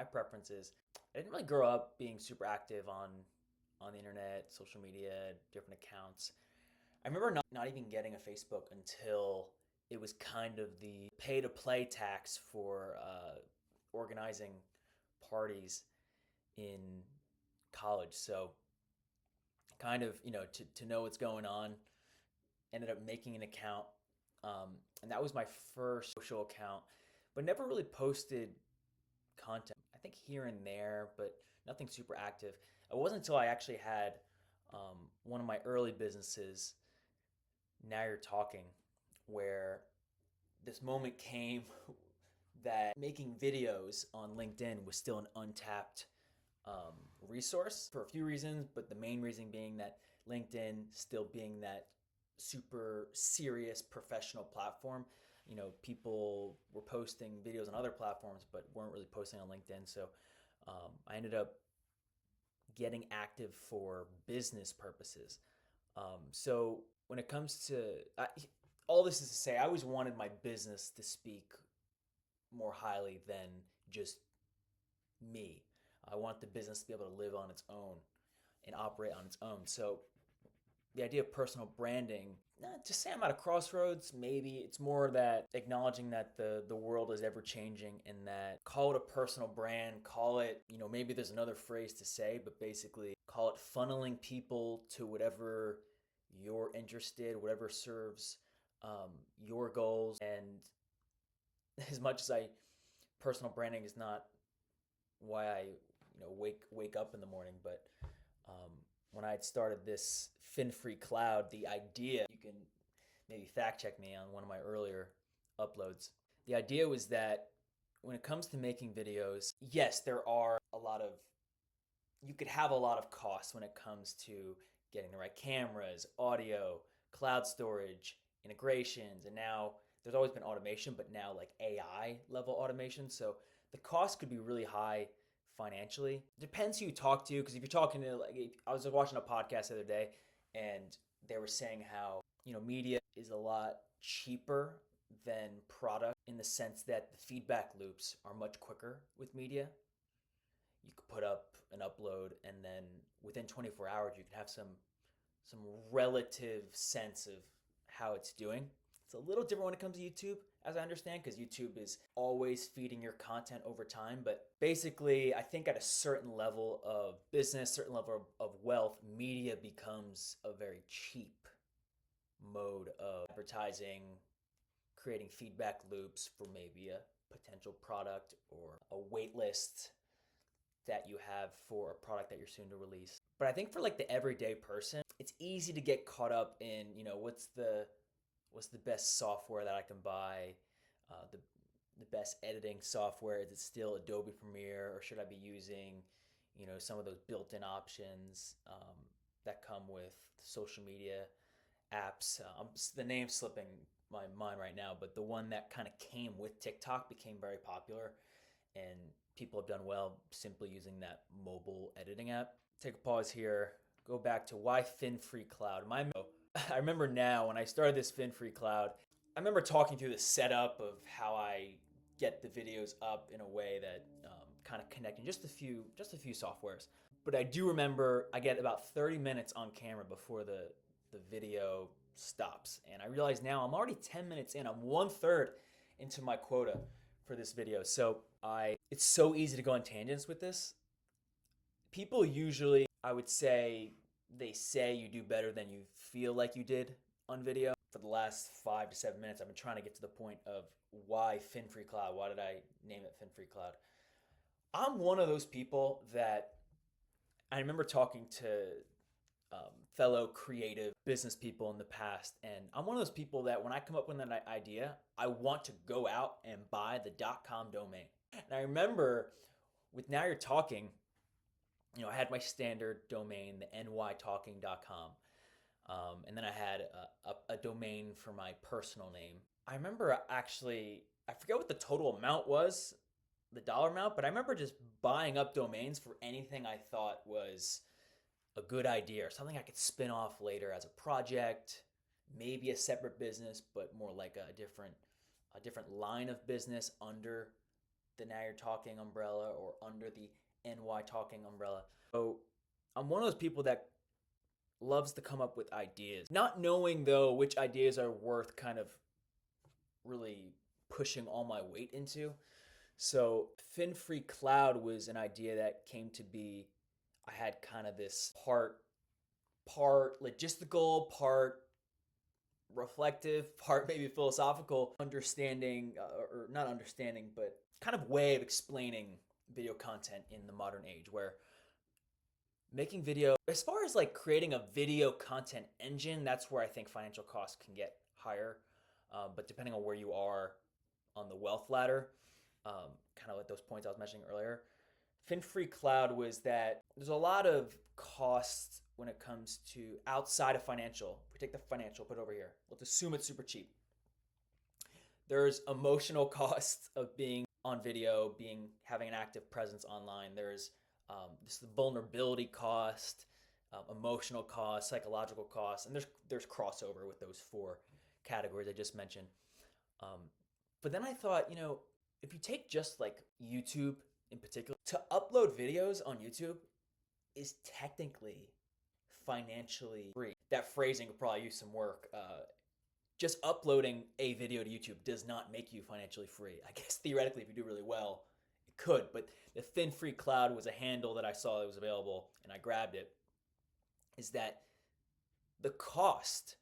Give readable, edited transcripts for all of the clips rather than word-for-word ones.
my preferences. I didn't really grow up being super active on the internet, social media, different accounts. I remember not even getting a Facebook until it was kind of the pay to play tax for organizing parties in college. So kind of, to know what's going on, ended up making an account. And that was my first social account, but never really posted content. I think here and there, but nothing super active. It wasn't until I actually had one of my early businesses, Now You're Talking, where this moment came that making videos on LinkedIn was still an untapped resource for a few reasons, but the main reason being that LinkedIn still being that super serious professional platform. People were posting videos on other platforms, but weren't really posting on LinkedIn. So I ended up getting active for business purposes. So when it comes to all this is to say, I always wanted my business to speak more highly than just me. I want the business to be able to live on its own and operate on its own. So the idea of personal branding, to say I'm at a crossroads, maybe it's more that acknowledging that the world is ever changing and that call it a personal brand, call it, maybe there's another phrase to say, but basically call it funneling people to whatever you're interested, whatever serves your goals. And as much as personal branding is not why I, wake up in the morning, but um, when I had started this FinFree Cloud, the idea, you can maybe fact check me on one of my earlier uploads. The idea was that when it comes to making videos, yes, there are you could have a lot of costs when it comes to getting the right cameras, audio, cloud storage, integrations, and now there's always been automation, but now like AI level automation. So the cost could be really high financially. Depends who you talk to, because if you're talking to I was watching a podcast the other day, and they were saying how media is a lot cheaper than product in the sense that the feedback loops are much quicker with media. You could put up an upload, and then within 24 hours you could have some relative sense of how it's doing. It's a little different when it comes to YouTube, as I understand, because YouTube is always feeding your content over time. But basically, I think at a certain level of business, certain level of wealth, media becomes a very cheap mode of advertising, creating feedback loops for maybe a potential product or a wait list that you have for a product that you're soon to release. But I think for like the everyday person, it's easy to get caught up in, what's the best software that I can buy, the best editing software. Is it still Adobe Premiere, or should I be using, some of those built-in options that come with social media apps? The name's slipping my mind right now, but the one that kind of came with TikTok became very popular, and people have done well simply using that mobile editing app. Take a pause here. Go back to why FinFree Cloud. I remember now when I started this FinFree Cloud, I remember talking through the setup of how I get the videos up in a way that kind of connecting just a few softwares. But I do remember I get about 30 minutes on camera before the video stops, and I realize now I'm already 10 minutes in. I'm 1/3 into my quota for this video. So it's so easy to go on tangents with this. People usually, I would say, they say you do better than you feel like you did on video. For the last 5 to 7 minutes, I've been trying to get to the point of why FinFree Cloud. Why did I name it FinFree Cloud? I'm one of those people that I remember talking to fellow creative business people in the past, and I'm one of those people that when I come up with an idea, I want to go out and buy the .com domain. And I remember with Now You're Talking, I had my standard domain, the nytalking.com. And then I had a domain for my personal name. I remember actually, I forget what the total amount was, the dollar amount, but I remember just buying up domains for anything I thought was a good idea or something I could spin off later as a project, maybe a separate business, but more like a different line of business under the Now You're Talking umbrella or under the NY Talking umbrella. So I'm one of those people that loves to come up with ideas, not knowing though which ideas are worth kind of really pushing all my weight into. So Fin-Free Cloud was an idea that came to be. I had kind of this part logistical, part reflective, part maybe philosophical understanding, or not understanding, but kind of way of explaining video content in the modern age, where making video, as far as like creating a video content engine, that's where I think financial costs can get higher. But depending on where you are on the wealth ladder, kind of like those points I was mentioning earlier, Fin-Free Cloud was that there's a lot of costs when it comes to outside of financial. If we take the financial, put it over here. Let's assume it's super cheap. There's emotional costs of being on video, having an active presence online. There's this the vulnerability cost, emotional cost, psychological cost, and there's crossover with those four categories I just mentioned. But then I thought, if you take just like YouTube in particular, to upload videos on YouTube is technically financially free. That phrasing could probably use some work. Just uploading a video to YouTube does not make you financially free. I guess theoretically, if you do really well, it could. But the Fin-Free Cloud was a handle that I saw that was available, and I grabbed it. Is that the cost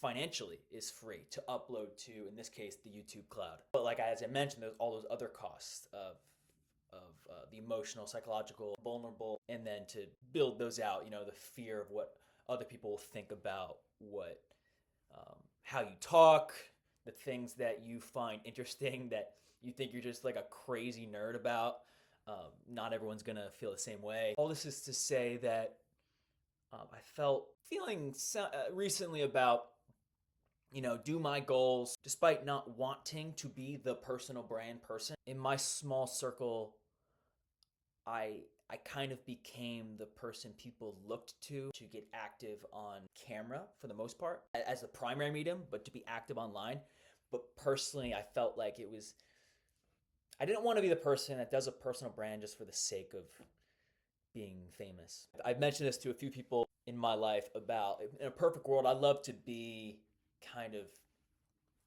financially is free to upload to, in this case, the YouTube cloud. But like as I mentioned, there's all those other costs of the emotional, psychological, vulnerable, and then to build those out, the fear of what other people will think about how you talk, the things that you find interesting that you think you're just like a crazy nerd about. Not everyone's gonna feel the same way. All this is to say that I felt feeling recently about, do my goals, despite not wanting to be the personal brand person. In my small circle, I kind of became the person people looked to get active on camera for the most part as the primary medium, but to be active online. But personally, I felt like I didn't want to be the person that does a personal brand just for the sake of being famous. I've mentioned this to a few people in my life about, in a perfect world, I'd love to be kind of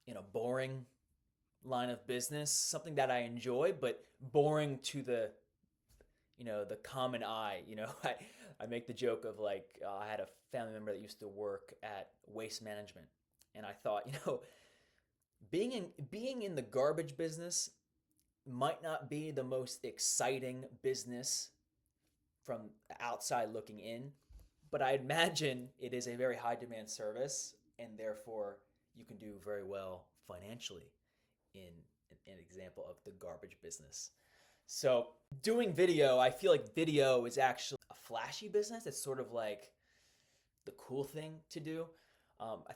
in a boring line of business, something that I enjoy, but boring to the common eye. I make the joke of like, I had a family member that used to work at Waste Management, and I thought, being in the garbage business might not be the most exciting business from outside looking in, but I imagine it is a very high demand service, and therefore you can do very well financially in an example of the garbage business. So doing video, I feel like video is actually a flashy business. It's sort of like the cool thing to do.